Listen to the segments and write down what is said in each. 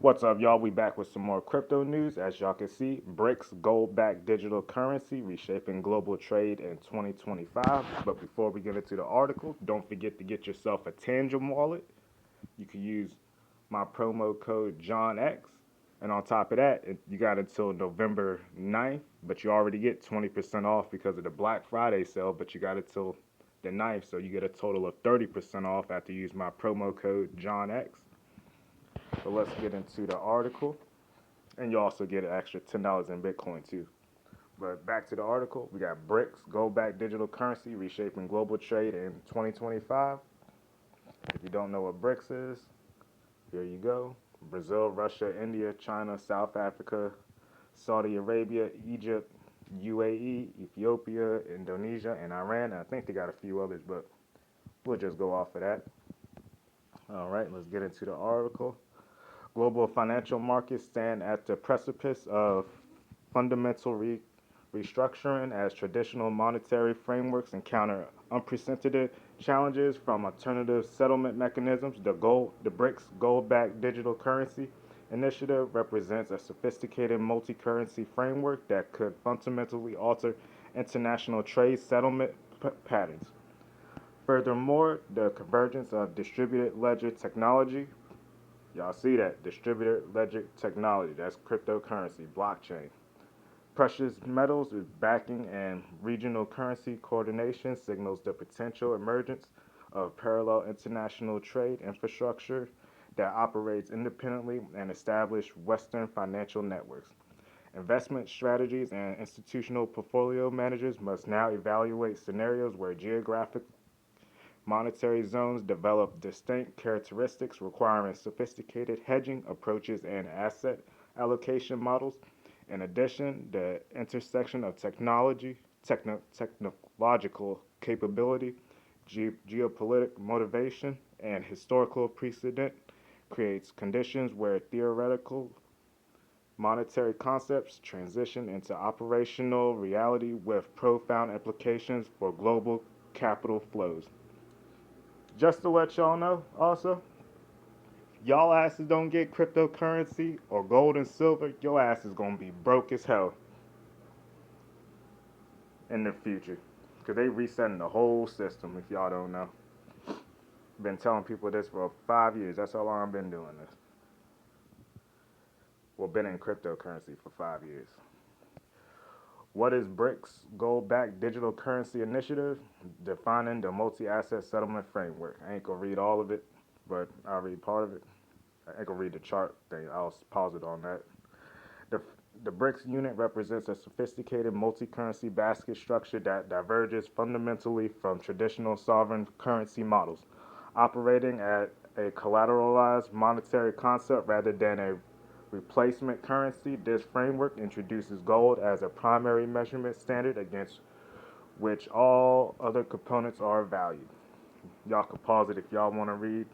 What's up, y'all? We back with some more crypto news. As y'all can see, BRICS gold-backed digital currency reshaping global trade in 2025. But before we get into the article, don't forget to get yourself a Tangent wallet. You can use my promo code JohnX. And on top of that, you got until November 9th, but you already get 20% off because of the Black Friday sale, but you got until the 9th, so you get a total of 30% off after you use my promo code JohnX. So let's get into the article. And you also get an extra $10 in Bitcoin too. But back to the article, we got BRICS, gold-backed digital currency, reshaping global trade in 2025. If you don't know what BRICS is, here you go. Brazil, Russia, India, China, South Africa, Saudi Arabia, Egypt, UAE, Ethiopia, Indonesia, and Iran. And I think they got a few others, but we'll just go off of that. All right, let's get into the article. Global financial markets stand at the precipice of fundamental restructuring as traditional monetary frameworks encounter unprecedented challenges from alternative settlement mechanisms. The BRICS gold-backed digital currency initiative represents a sophisticated multi-currency framework that could fundamentally alter international trade settlement patterns. Furthermore, the convergence of distributed ledger technology. Y'all see that? Distributed ledger technology. That's cryptocurrency, blockchain. Precious metals is backing and regional currency coordination signals the potential emergence of parallel international trade infrastructure that operates independently and established Western financial networks. Investment strategies and institutional portfolio managers must now evaluate scenarios where geographic monetary zones develop distinct characteristics requiring sophisticated hedging approaches and asset allocation models. In addition, the intersection of technological capability, geopolitical motivation, and historical precedent creates conditions where theoretical monetary concepts transition into operational reality with profound implications for global capital flows. Just to let y'all know, also, y'all asses don't get cryptocurrency or gold and silver, your ass is gonna be broke as hell in the future. Because they resetting the whole system, if y'all don't know. Been telling people this for 5 years. That's how long I've been doing this. Well, been in cryptocurrency for 5 years. What is BRICS Gold-Backed Digital Currency Initiative? Defining the multi-asset settlement framework. I ain't gonna read all of it, but I'll read part of it. I ain't gonna read the chart thing. I'll pause it on that. The, the BRICS unit represents a sophisticated multi-currency basket structure that diverges fundamentally from traditional sovereign currency models, operating at a collateralized monetary concept rather than a replacement currency. This framework introduces gold as a primary measurement standard against which all other components are valued. Y'all can pause it if y'all want to read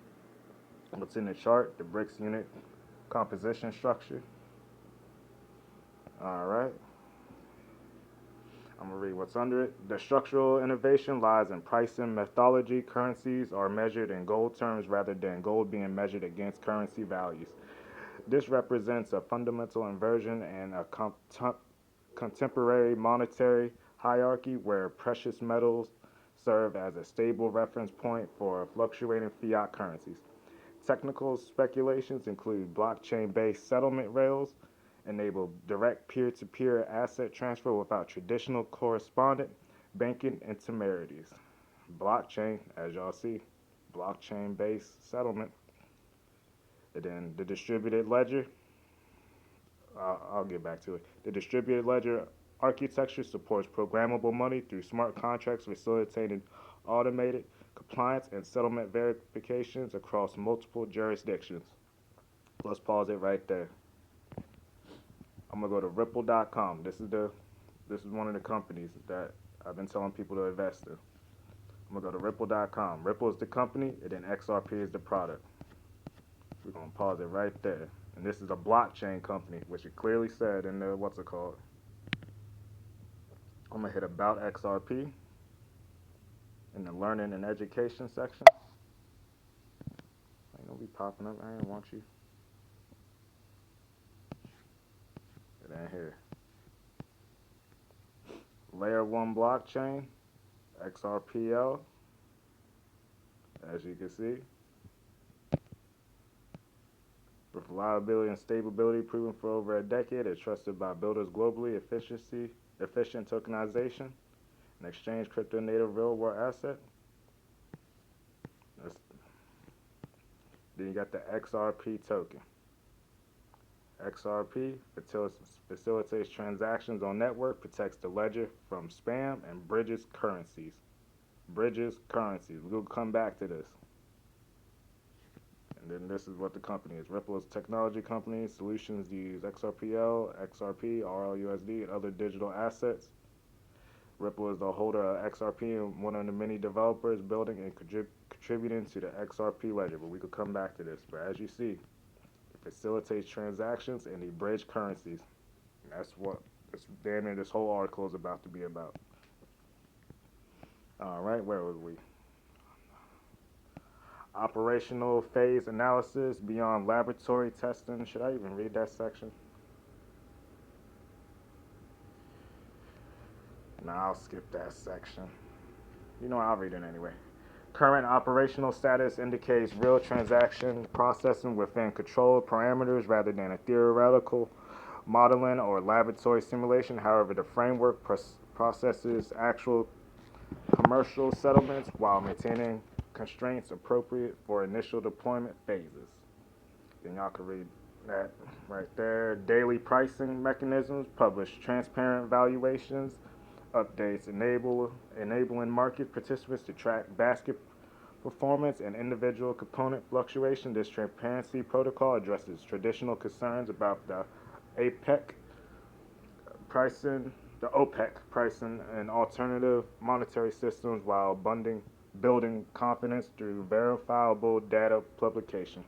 what's in the chart, the BRICS unit composition structure. All right. I'm going to read what's under it. The structural innovation lies in pricing methodology. Currencies are measured in gold terms rather than gold being measured against currency values. This represents a fundamental inversion in a contemporary monetary hierarchy where precious metals serve as a stable reference point for fluctuating fiat currencies. Technical speculations include blockchain-based settlement rails, enable direct peer-to-peer asset transfer without traditional correspondent banking intermediaries. Blockchain, as y'all see, blockchain-based settlement. And then the distributed ledger, I'll get back to it. The distributed ledger architecture supports programmable money through smart contracts, facilitating automated compliance and settlement verifications across multiple jurisdictions. Let's pause it right there. I'm gonna go to Ripple.com. This is one of the companies that I've been telling people to invest in. I'm gonna go to Ripple.com. Ripple is the company, and then XRP is the product. We're gonna pause it right there. And this is a blockchain company, which it clearly said in the what's it called. I'm gonna hit About XRP in the Learning and Education section. Ain't gonna be popping up. I ain't want you. And then here, layer 1 blockchain, XRPL, as you can see, with reliability and stability proven for over a decade, it's trusted by builders globally. Efficient tokenization, and exchange crypto native real world asset. That's, then you got the XRP token. XRP facilitates transactions on network, protects the ledger from spam, and bridges currencies. We'll come back to this. And then this is what the company is. Ripple is a technology company. Solutions use XRPL, XRP, RLUSD, and other digital assets. Ripple is the holder of XRP and one of the many developers building and contributing to the XRP ledger. But we could come back to this. But as you see, it facilitates transactions and it bridges currencies. And that's what this whole article is about to be about. All right, where was we? Operational phase analysis beyond laboratory testing. Should I even read that section? No, I'll skip that section. I'll read it anyway. Current operational status indicates real transaction processing within controlled parameters rather than a theoretical modeling or laboratory simulation. However, the framework processes actual commercial settlements while maintaining constraints appropriate for initial deployment phases. Then y'all can read that right there. Daily pricing mechanisms publish transparent valuations, updates enabling market participants to track basket performance and individual component fluctuation. This transparency protocol addresses traditional concerns about the APEC pricing, and alternative monetary systems while building confidence through verifiable data publication.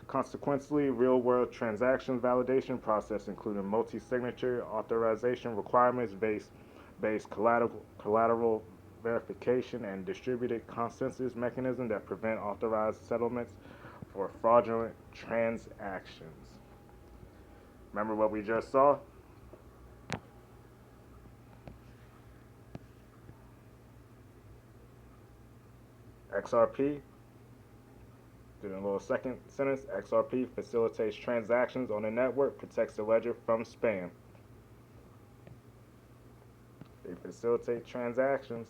Consequently, real-world transactions validation process, including multi-signature authorization requirements, based collateral verification, and distributed consensus mechanism that prevent authorized settlements for fraudulent transactions. Remember what we just saw? XRP, doing a little second sentence, XRP facilitates transactions on the network, protects the ledger from spam. They facilitate transactions.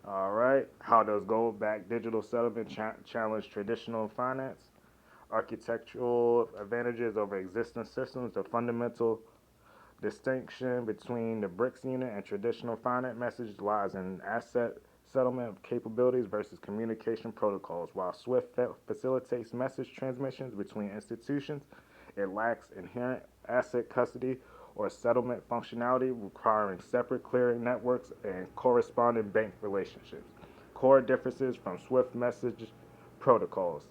All right, how does gold-backed digital settlement challenge traditional finance? Architectural advantages over existing systems. The fundamental distinction between the BRICS unit and traditional finance message lies in asset settlement capabilities versus communication protocols. While SWIFT facilitates message transmissions between institutions, it lacks inherent asset custody or settlement functionality, requiring separate clearing networks and corresponding bank relationships. Core differences from SWIFT message protocols.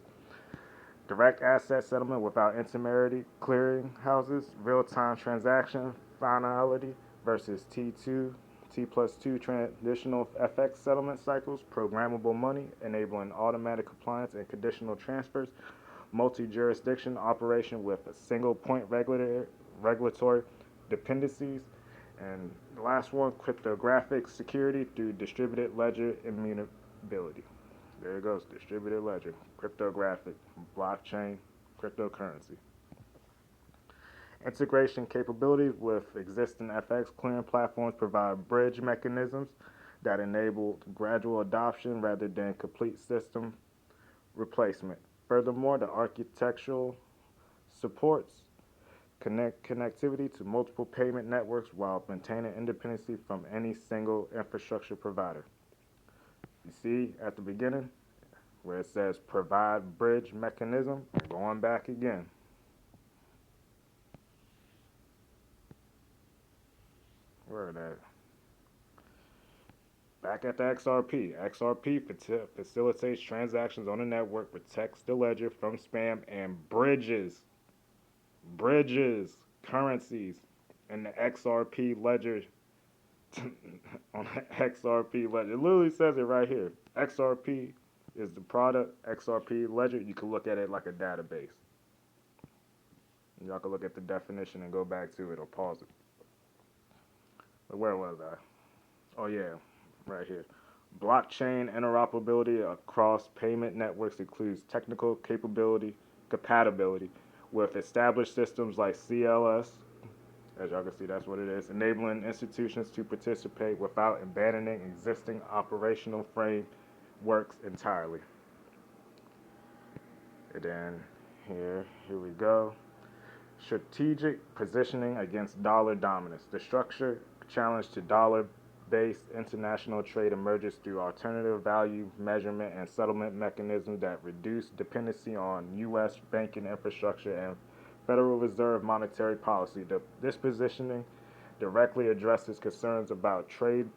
Direct asset settlement without intermediary clearing houses, real-time transaction finality versus T+2 traditional FX settlement cycles, programmable money, enabling automatic compliance and conditional transfers, multi-jurisdiction operation with a single point regulatory dependencies, and the last one, cryptographic security through distributed ledger immutability. There it goes, distributed ledger, cryptographic, blockchain, cryptocurrency. Integration capabilities with existing FX clearing platforms provide bridge mechanisms that enable gradual adoption rather than complete system replacement. Furthermore, the architectural supports connectivity to multiple payment networks while maintaining independency from any single infrastructure provider. You see at the beginning where it says provide bridge mechanism, I'm going back again. Where are that? Back at the XRP. XRP facilitates transactions on the network, protects the ledger from spam, and bridges currencies in the XRP ledger. On the XRP ledger. It literally says it right here. XRP is the product. XRP ledger, you can look at it like a database. Y'all can look at the definition and go back to it or pause it. But where was I? Oh yeah, right here. Blockchain interoperability across payment networks includes technical compatibility with established systems like CLS. As y'all can see, that's what it is, enabling institutions to participate without abandoning existing operational frameworks entirely. And then here we go. Strategic positioning against dollar dominance. The structure challenge to dollar based international trade emerges through alternative value measurement and settlement mechanisms that reduce dependency on U.S. banking infrastructure and Federal Reserve monetary policy. This positioning directly addresses concerns about trade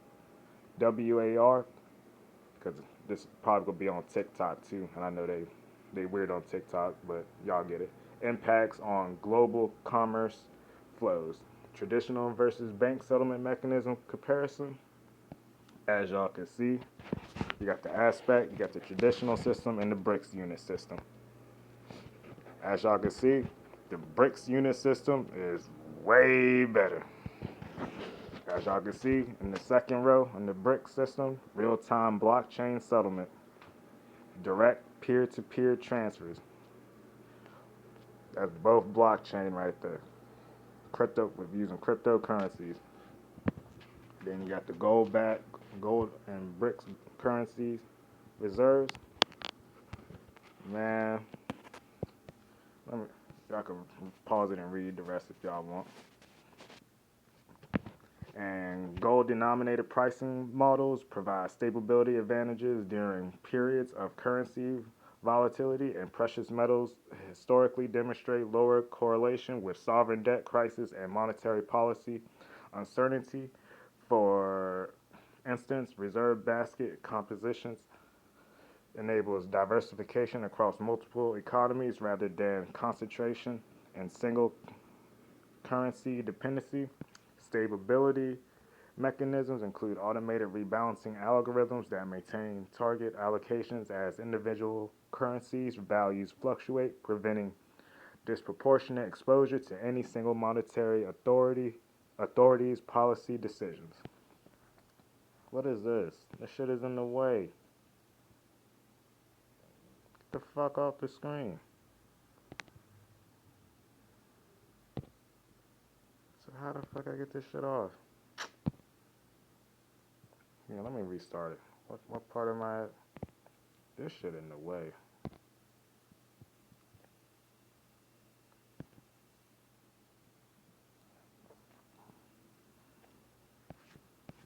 WAR, because this probably will be on TikTok too, and I know they weird on TikTok, but y'all get it. Impacts on global commerce flows. Traditional versus bank settlement mechanism comparison. As y'all can see, you got the aspect, you got the traditional system, and the BRICS unit system. As y'all can see, the BRICS unit system is way better. As y'all can see in the second row in the BRICS system, real-time blockchain settlement, direct peer-to-peer transfers. That's both blockchain right there. Crypto, with using cryptocurrencies. Then you got the gold and BRICS currencies reserves. Man, y'all can pause it and read the rest if y'all want. And gold denominated pricing models provide stability advantages during periods of currency volatility, and precious metals historically demonstrate lower correlation with sovereign debt crisis and monetary policy uncertainty. For instance, reserve basket compositions enables diversification across multiple economies rather than concentration and single currency dependency. Stability mechanisms include automated rebalancing algorithms that maintain target allocations as individual currencies values fluctuate, preventing disproportionate exposure to any single monetary authority's policy decisions. What is this? This shit is in the way. Get the fuck off the screen. So how the fuck I get this shit off? Yeah, let me restart it. What part am I at? This shit in the way.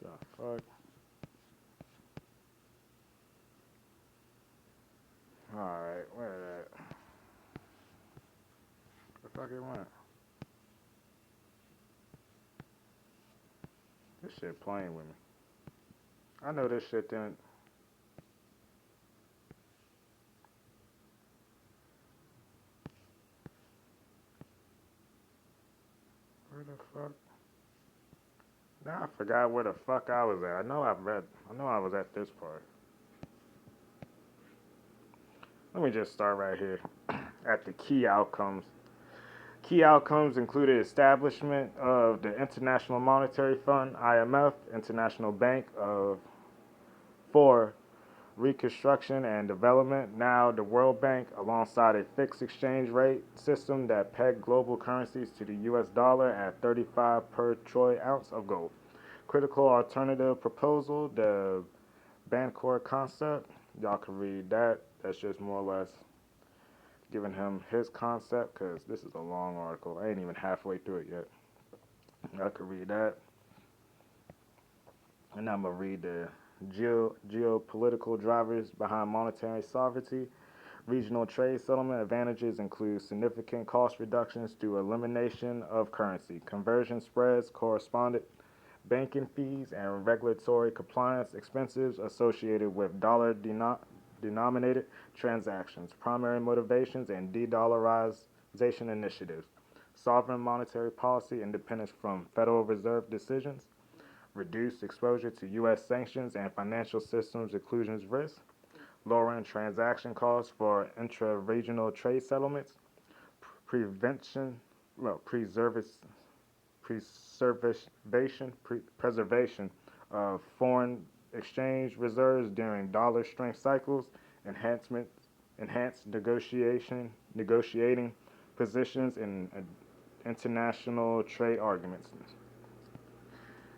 The fuck? Alright, where that? The fuck it went? This shit playing with me. I know this shit didn't. Where the fuck? Now I forgot where the fuck I was at. I know I was at this part. Let me just start right here at the key outcomes. Key outcomes included establishment of the International Monetary Fund, IMF, International Bank of for Reconstruction and Development, now the World Bank, alongside a fixed exchange rate system that pegged global currencies to the US dollar at 35 per troy ounce of gold. Critical alternative proposal, the Bancor concept. Y'all can read that. That's just more or less giving him his concept, because this is a long article. I ain't even halfway through it yet. Y'all can read that. And I'm going to read the geopolitical drivers behind monetary sovereignty. Regional trade settlement advantages include significant cost reductions through elimination of currency, conversion spreads, correspondent banking fees, and regulatory compliance expenses associated with dollar denominated transactions, primary motivations, and de-dollarization initiatives. Sovereign monetary policy independence from Federal Reserve decisions, reduced exposure to U.S. sanctions and financial systems inclusions risk, lowering transaction costs for intra-regional trade settlements, prevention, well, preservation of foreign exchange reserves during dollar strength cycles, enhancement, enhanced negotiating positions in international trade arguments.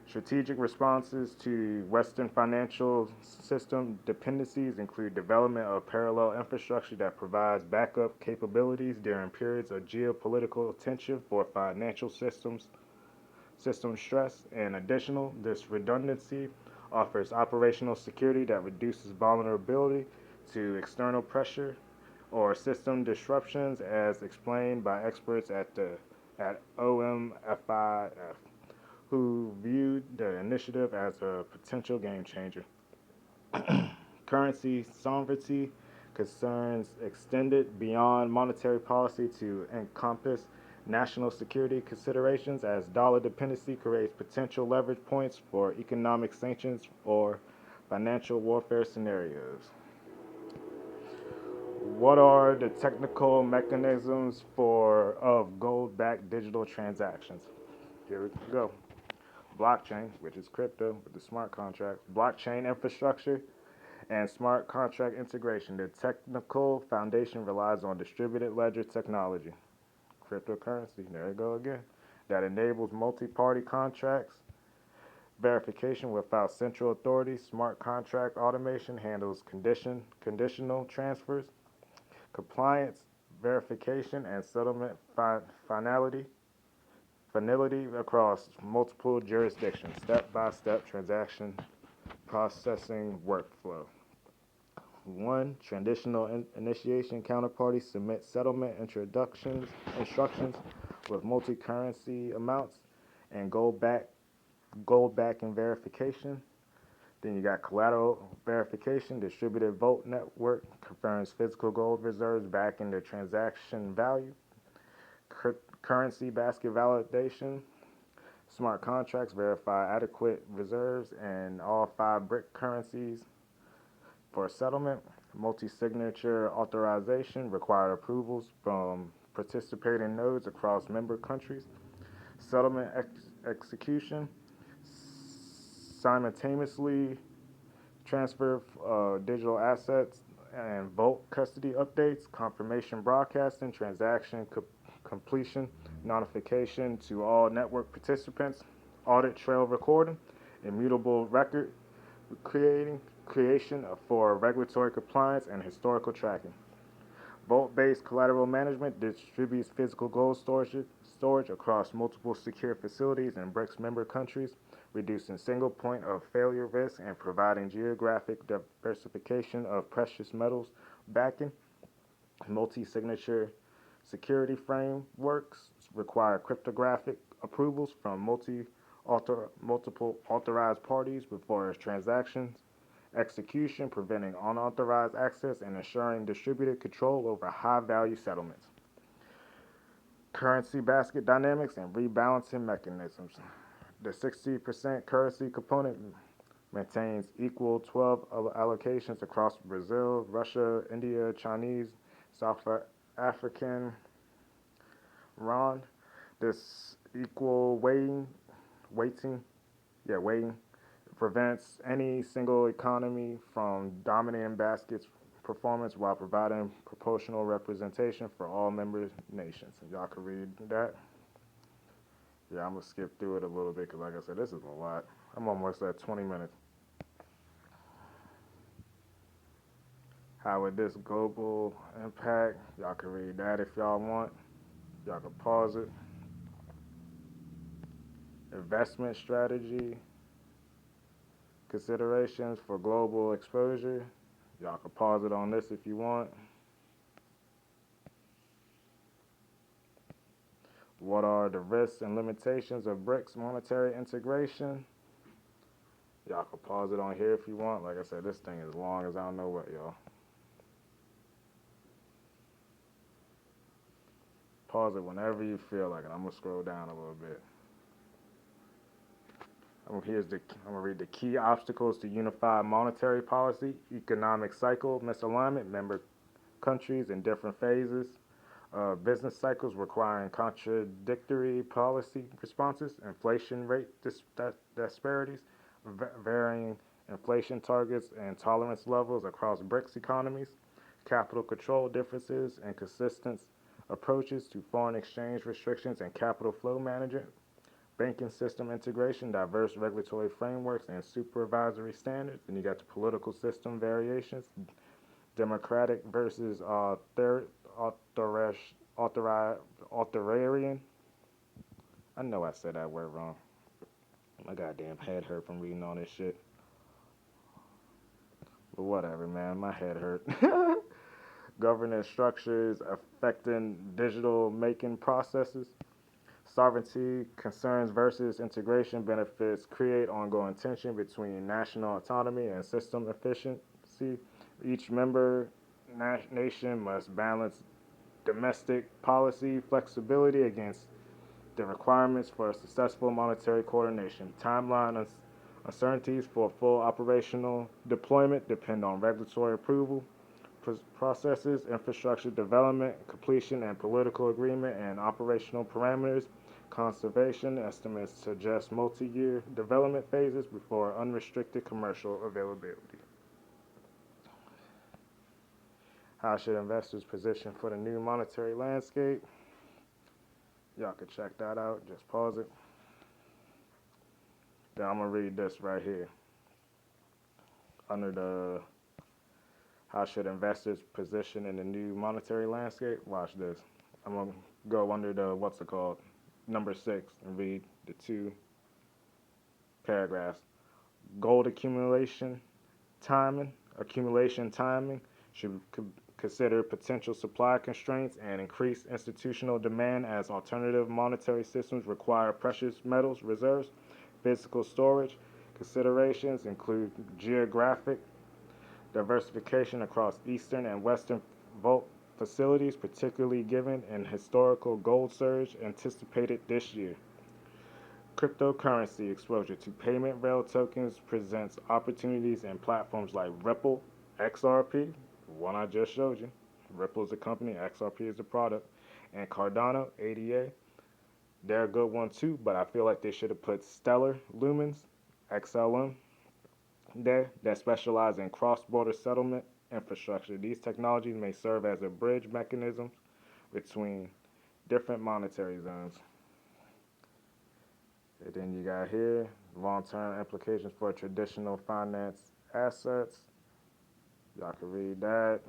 Strategic responses to Western financial system dependencies include development of parallel infrastructure that provides backup capabilities during periods of geopolitical tension for financial system stress, and additional, this redundancy offers operational security that reduces vulnerability to external pressure or system disruptions, as explained by experts at OMFIF, who viewed the initiative as a potential game changer. Currency sovereignty concerns extended beyond monetary policy to encompass national security considerations, as dollar dependency creates potential leverage points for economic sanctions or financial warfare scenarios. What are the technical mechanisms for of gold-backed digital transactions? Here we go. Blockchain, which is crypto with the smart contracts, blockchain infrastructure, and smart contract integration. The technical foundation relies on distributed ledger technology, cryptocurrency, there you go again, that enables multi-party contracts verification without central authority. Smart contract automation handles conditional transfers, compliance verification, and settlement finality across multiple jurisdictions. Step-by-step transaction processing workflow. 1. Traditional initiation counterparty submit settlement instructions with multi-currency amounts and gold backing verification. Then you got collateral verification. Distributed vote network confirms physical gold reserves backing the transaction value. Currency basket validation. Smart contracts verify adequate reserves in all 5 BRIC currencies for settlement. Multi-signature authorization required approvals from participating nodes across member countries. Settlement execution simultaneously transfer digital assets and vote custody updates. Confirmation broadcasting, transaction completion notification to all network participants. Audit trail recording, immutable record creation for regulatory compliance and historical tracking. Vault-based collateral management distributes physical gold storage across multiple secure facilities in BRICS member countries, reducing single point of failure risk and providing geographic diversification of precious metals backing. Multi-signature security frameworks require cryptographic approvals from multiple authorized parties before transactions execution, preventing unauthorized access and ensuring distributed control over high-value settlements. Currency basket dynamics and rebalancing mechanisms. The 60% currency component maintains equal 12 allocations across Brazil, Russia, India, Chinese, South African rand. This equal weighting prevents any single economy from dominating basket's performance while providing proportional representation for all member nations. Y'all can read that. Yeah, I'm going to skip through it a little bit because, like I said, this is a lot. I'm almost at 20 minutes. How would this global impact? Y'all can read that if y'all want. Y'all can pause it. Investment strategy. Considerations for global exposure. Y'all can pause it on this if you want. What are the risks and limitations of BRICS monetary integration? Y'all can pause it on here if you want. Like I said, this thing is long as I don't know what, y'all. Pause it whenever you feel like it. I'm going to scroll down a little bit. I'm gonna read the key obstacles to unified monetary policy, economic cycle misalignment, member countries in different phases, business cycles requiring contradictory policy responses, inflation rate disparities, varying inflation targets and tolerance levels across BRICS economies, capital control differences and consistent approaches to foreign exchange restrictions and capital flow management, banking system integration, diverse regulatory frameworks, and supervisory standards. And you got the political system variations, democratic versus authoritarian. I know I said that word wrong. My goddamn head hurt from reading all this shit. But whatever, man. My head hurt. Governance structures affecting digital making processes. Sovereignty concerns versus integration benefits create ongoing tension between national autonomy and system efficiency. Each member nation must balance domestic policy flexibility against the requirements for successful monetary coordination. Timeline uncertainties for full operational deployment depend on regulatory approval processes, infrastructure development, completion, and political agreement and operational parameters. Conservation estimates suggest multi-year development phases before unrestricted commercial availability. How should investors position for the new monetary landscape? Y'all can check that out. Just pause it. Then I'm going to read this right here. Under the how should investors position in the new monetary landscape? Watch this. I'm going to go under the, what's it called? Number 6 and read the 2 paragraphs. Gold accumulation timing should consider potential supply constraints and increased institutional demand as alternative monetary systems require precious metals reserves. Physical storage considerations include geographic diversification across eastern and western vault facilities, particularly given an historical gold surge anticipated this year. Cryptocurrency exposure to payment rail tokens presents opportunities in platforms like Ripple, XRP, the one I just showed you. Ripple is a company, XRP is a product, and Cardano, ADA. They're a good one too, but I feel like they should have put Stellar Lumens, XLM, there that specialize in cross-border settlement infrastructure. These technologies may serve as a bridge mechanism between different monetary zones. And then you got here long-term implications for traditional finance assets. Y'all can read that.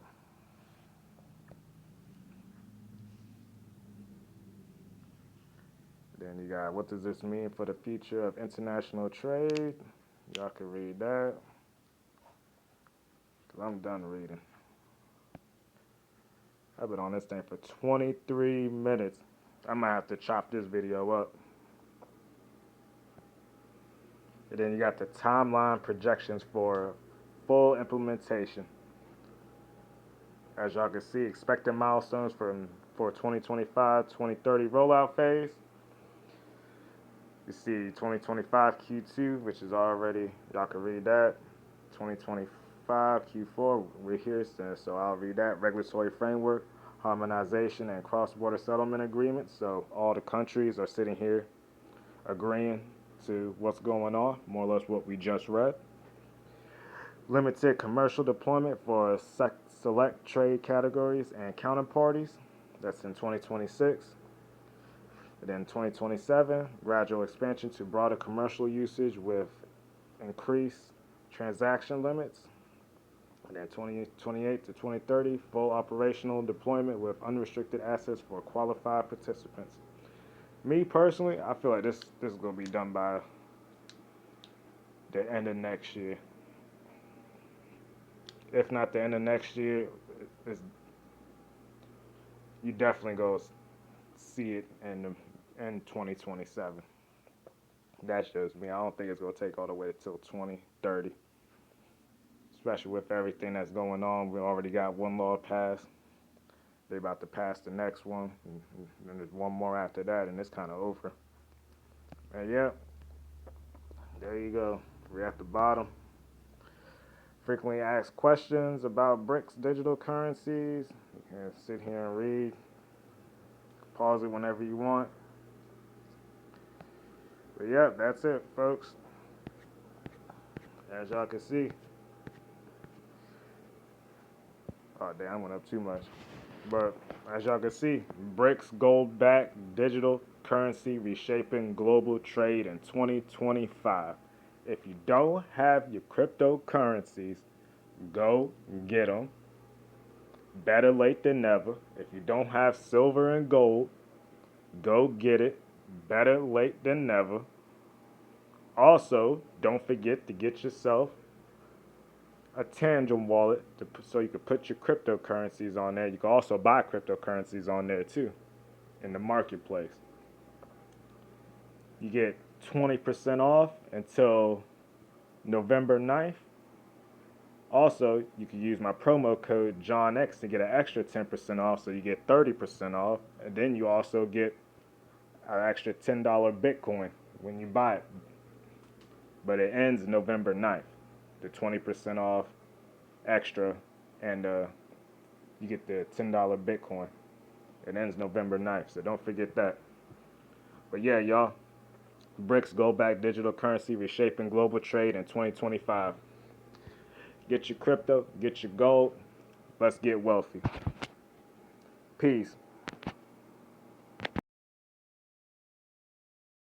Then you got what does this mean for the future of international trade? Y'all can read that. Cause I'm done reading. I've been on this thing for 23 minutes. I might have to chop this video up. And then you got the timeline projections for full implementation. As y'all can see, expected milestones for 2025-2030 rollout phase. You see 2025 Q2, which is already, y'all can read that. 2025 Q4, we're here, so I'll read that. Regulatory framework, harmonization, and cross-border settlement agreements. So all the countries are sitting here agreeing to what's going on, more or less what we just read. Limited commercial deployment for select trade categories and counterparties. That's in 2026. And then 2027, gradual expansion to broader commercial usage with increased transaction limits. And then 2028 to 2030, full operational deployment with unrestricted access for qualified participants. Me personally, I feel like this is going to be done by the end of next year. If not the end of next year, you definitely go see it in 2027. That's just me. I don't think it's going to take all the way until 2030. Especially with everything that's going on. We already got one law passed. They're about to pass the next one. And then there's one more after that, and it's kind of over. And yeah, There you go. We're at the bottom. Frequently asked questions about BRICS digital currencies. You can sit here and read. Pause it whenever you want. But yeah, that's it, folks. As y'all can see. Oh, damn, I went up too much. But as y'all can see, BRICS gold-backed digital currency reshaping global trade in 2025. If you don't have your cryptocurrencies, go get them. Better late than never. If you don't have silver and gold, go get it. Better late than never. Also, don't forget to get yourself a Tangent wallet so you can put your cryptocurrencies on there. You can also buy cryptocurrencies on there too in the marketplace. You get 20% off until November 9th. Also, you can use my promo code JohnX to get an extra 10% off, so you get 30% off. And then you also get an extra $10 Bitcoin when you buy it. But it ends November 9th. The 20% off extra, and you get the $10 Bitcoin. It ends November 9th, so don't forget that. But yeah, y'all, BRICS gold-backed digital currency reshaping global trade in 2025. Get your crypto, get your gold. Let's get wealthy. Peace.